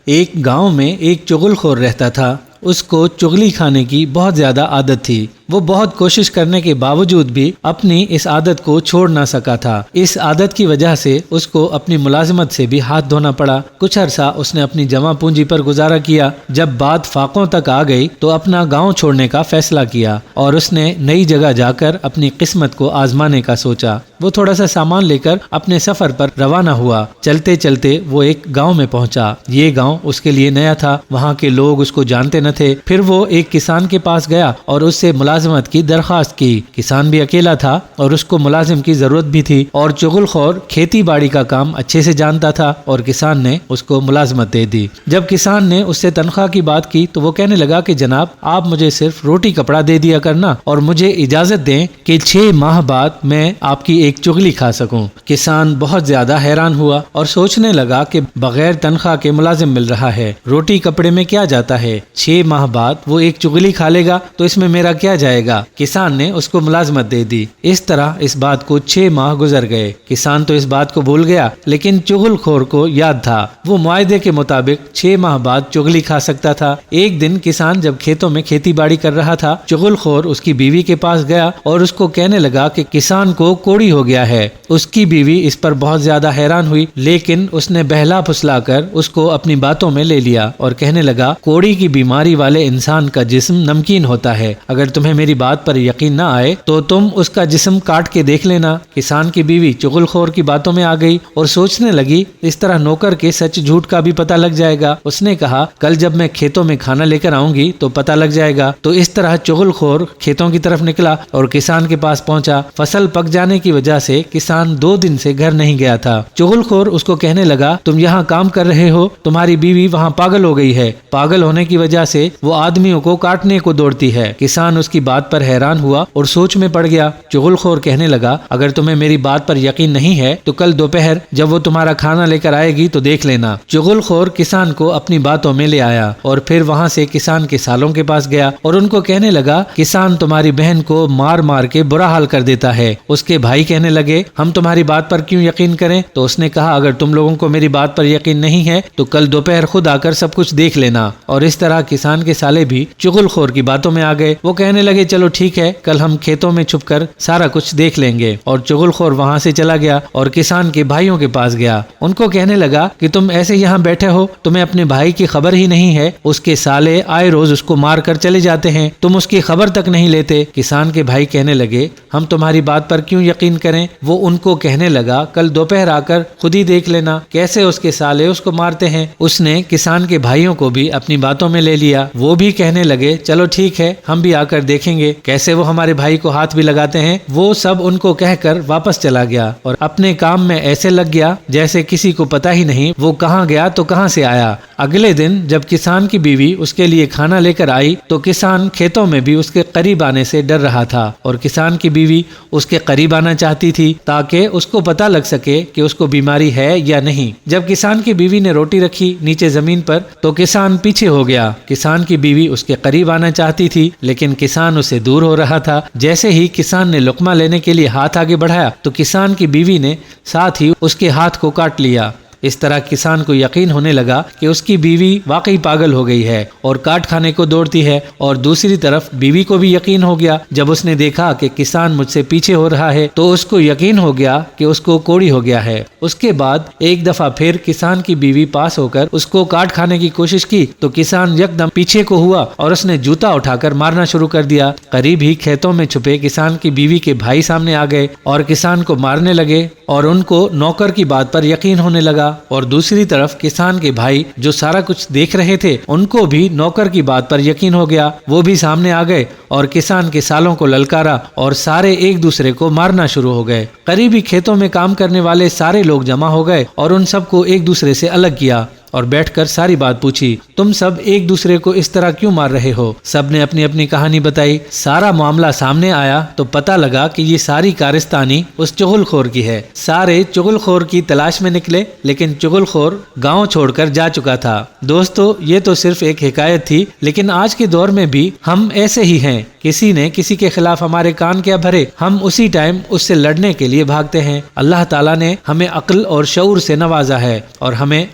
ایک گاؤں میں ایک چغل خور رہتا تھا۔ اس کو چغلی کھانے کی بہت زیادہ عادت تھی۔ وہ بہت کوشش کرنے کے باوجود بھی اپنی اس عادت کو چھوڑ نہ سکا تھا۔ اس عادت کی وجہ سے اس کو اپنی ملازمت سے بھی ہاتھ دھونا پڑا۔ کچھ عرصہ اس نے اپنی جمع پونجی پر گزارا کیا۔ جب بات فاقوں تک آ گئی تو اپنا گاؤں چھوڑنے کا فیصلہ کیا اور اس نے نئی جگہ جا کر اپنی قسمت کو آزمانے کا سوچا۔ وہ تھوڑا سا سامان لے کر اپنے سفر پر روانہ ہوا۔ چلتے چلتے وہ ایک گاؤں میں پہنچا۔ یہ گاؤں اس کے لیے نیا تھا، وہاں کے لوگ اس کو جانتے نہ تھے۔ پھر وہ ایک کسان کے پاس گیا اور اس سے ملازمت کی درخواست کی۔ کسان بھی اکیلا تھا اور اس کو ملازم کی ضرورت بھی تھی، اور چغل خور کھیتی باڑی کا کام اچھے سے جانتا تھا، اور کسان نے اس کو ملازمت دے دی۔ جب کسان نے اس سے تنخواہ کی بات کی تو وہ کہنے لگا کہ جناب، آپ مجھے صرف روٹی کپڑا دے دیا کرنا اور مجھے اجازت دیں کہ 6 ماہ بعد میں آپ کی ایک چغلی کھا سکوں۔ کسان بہت زیادہ حیران ہوا اور سوچنے لگا کہ بغیر تنخواہ کے ملازم مل رہا ہے، روٹی کپڑے میں کیا جاتا ہے، 6 ماہ بعد وہ ایک چغلی کھا لے گا تو اس میں میرا کیا جائے گا۔ کسان نے اس کو ملازمت دے دی۔ اس طرح اس بات کو 6 ماہ گزر گئے۔ کسان تو اس بات کو بھول گیا، لیکن چغل خور کو یاد تھا۔ وہ معاہدے کے مطابق 6 ماہ بعد چغلی کھا سکتا تھا۔ ایک دن کسان جب کھیتوں میں کھیتی باڑی کر رہا تھا، چغل خور اس کی بیوی کے پاس گیا اور اس کو کہنے لگا کہ کسان کو کوڑی ہو گیا ہے۔ اس کی بیوی اس پر بہت زیادہ حیران ہوئی، لیکن اس نے بہلا پھسلا کر اس کو اپنی باتوں میں لے لیا اور کہنے لگا، کوڑی کی بیماری والے انسان کا جسم نمکین ہوتا ہے، اگر تمہیں میری بات پر یقین نہ آئے تو تم اس کا جسم کاٹ کے دیکھ لینا۔ کسان کی بیوی چغل خور کی باتوں میں آ گئی اور سوچنے لگی، اس طرح نوکر کے سچ جھوٹ کا بھی پتہ لگ جائے گا۔ اس نے کہا، کل جب میں کھیتوں میں کھانا لے کر آؤں گی تو پتہ لگ جائے گا۔ تو اس طرح چغل خور کھیتوں کی طرف نکلا اور کسان کے پاس پہنچا۔ فصل پک جانے کی وجہ سے کسان 2 دن سے گھر نہیں گیا تھا۔ چغل خور اس کو کہنے لگا، تم یہاں کام کر رہے ہو، تمہاری بیوی وہاں پاگل ہو گئی ہے، پاگل ہونے کی وجہ سے وہ آدمیوں کو کاٹنے کو دوڑتی ہے۔ کسان اس کی بات پر حیران ہوا اور سوچ میں پڑ گیا۔ چغل خور کہنے لگا، اگر تمہیں میری بات پر یقین نہیں ہے تو کل دوپہر جب وہ تمہارا کھانا لے کر آئے گی تو دیکھ لینا۔ چغل خور کسان کو اپنی باتوں میں لے آیا اور پھر وہاں سے کسان کے سالوں کے پاس گیا اور ان کو کہنے لگا، کسان تمہاری بہن کو مار مار کے برا حال کر دیتا ہے۔ اس کے بھائی کہنے لگے، ہم تمہاری بات پر کیوں یقین کریں؟ تو اس نے کہا، اگر تم لوگوں کو میری بات پر یقین نہیں ہے تو کل دوپہر خود آ کر سب کچھ دیکھ لینا۔ اور اس طرح کسان کے سالے بھی چغل خور کی باتوں میں آ گئے۔ وہ کہنے لگے، چلو ٹھیک ہے، کل ہم کھیتوں میں چھپ کر سارا کچھ دیکھ لیں گے۔ اور چغل خور وہاں سے چلا گیا اور کسان کے بھائیوں کے پاس گیا۔ ان کو کہنے لگا کہ تم ایسے یہاں بیٹھے ہو، تمہیں اپنے بھائی کی خبر ہی نہیں ہے، اس کے سالے آئے روز اس کو مار کر چلے جاتے ہیں، تم اس کی خبر تک نہیں لیتے۔ کسان کے بھائی کہنے لگے، ہم تمہاری بات پر کیوں یقین کریں؟ وہ ان کو کہنے لگا، کل دوپہر آ کر خود ہی دیکھ لینا کیسے اس کے سالے اس کو مارتے ہیں۔ اس نے کسان کے بھائیوں کو بھی اپنی باتوں میں لے لیا۔ وہ بھی کہنے لگے، چلو ٹھیک ہے، ہم بھی آ کر دیکھیں گے کیسے وہ ہمارے بھائی کو ہاتھ بھی لگاتے ہیں۔ وہ سب ان کو کہہ کر واپس چلا گیا اور اپنے کام میں ایسے لگ گیا جیسے کسی کو پتہ ہی نہیں وہ کہاں گیا تو کہاں سے آیا۔ اگلے دن جب کسان کی بیوی اس کے لیے کھانا لے کر آئی تو کسان کھیتوں میں بھی اس کے قریب آنے سے ڈر رہا تھا، اور کسان کی بیوی اس کے قریب آنا چاہتی تھی تاکہ اس کو پتہ لگ سکے کہ اس کو بیماری ہے یا نہیں۔ جب کسان کی بیوی نے روٹی رکھی نیچے زمین پر تو کسان پیچھے ہو گیا۔ کسان کی بیوی اس کے قریب آنا چاہتی تھی لیکن کسان اسے دور ہو رہا تھا۔ جیسے ہی کسان نے لقمہ لینے کے لیے ہاتھ آگے بڑھایا تو کسان کی بیوی نے ساتھ ہی اس کے ہاتھ کو کاٹ لیا۔ اس طرح کسان کو یقین ہونے لگا کہ اس کی بیوی واقعی پاگل ہو گئی ہے اور کاٹ کھانے کو دوڑتی ہے، اور دوسری طرف بیوی کو بھی یقین ہو گیا جب اس نے دیکھا کہ کسان مجھ سے پیچھے ہو رہا ہے تو اس کو یقین ہو گیا کہ اس کو کوڑی ہو گیا ہے۔ اس کے بعد ایک دفعہ پھر کسان کی بیوی پاس ہو کر اس کو کاٹ کھانے کی کوشش کی تو کسان یکدم پیچھے کو ہوا اور اس نے جوتا اٹھا کر مارنا شروع کر دیا۔ قریب ہی کھیتوں میں چھپے کسان کی بیوی کے بھائی سامنے آ گئے اور کسان کو مارنے لگے، اور ان کو نوکر کی بات پر یقین ہونے لگا، اور دوسری طرف کسان کے بھائی جو سارا کچھ دیکھ رہے تھے ان کو بھی نوکر کی بات پر یقین ہو گیا۔ وہ بھی سامنے آ گئے اور کسان کے سالوں کو للکارا اور سارے ایک دوسرے کو مارنا شروع ہو گئے۔ قریبی کھیتوں میں کام کرنے والے سارے لوگ جمع ہو گئے اور ان سب کو ایک دوسرے سے الگ کیا اور بیٹھ کر ساری بات پوچھی، تم سب ایک دوسرے کو اس طرح کیوں مار رہے ہو؟ سب نے اپنی اپنی کہانی بتائی۔ سارا معاملہ سامنے آیا تو پتہ لگا کہ یہ ساری کارستانی اس چغل خور کی ہے۔ سارے چغل خور کی تلاش میں نکلے لیکن چغل خور گاؤں چھوڑ کر جا چکا تھا۔ دوستو، یہ تو صرف ایک حکایت تھی، لیکن آج کے دور میں بھی ہم ایسے ہی ہیں۔ کسی نے کسی کے خلاف ہمارے کان کیا بھرے، ہم اسی ٹائم اس سے لڑنے کے لیے بھاگتے ہیں۔ اللہ تعالیٰ نے ہمیں عقل اور شعور سے نوازا ہے اور ہمیں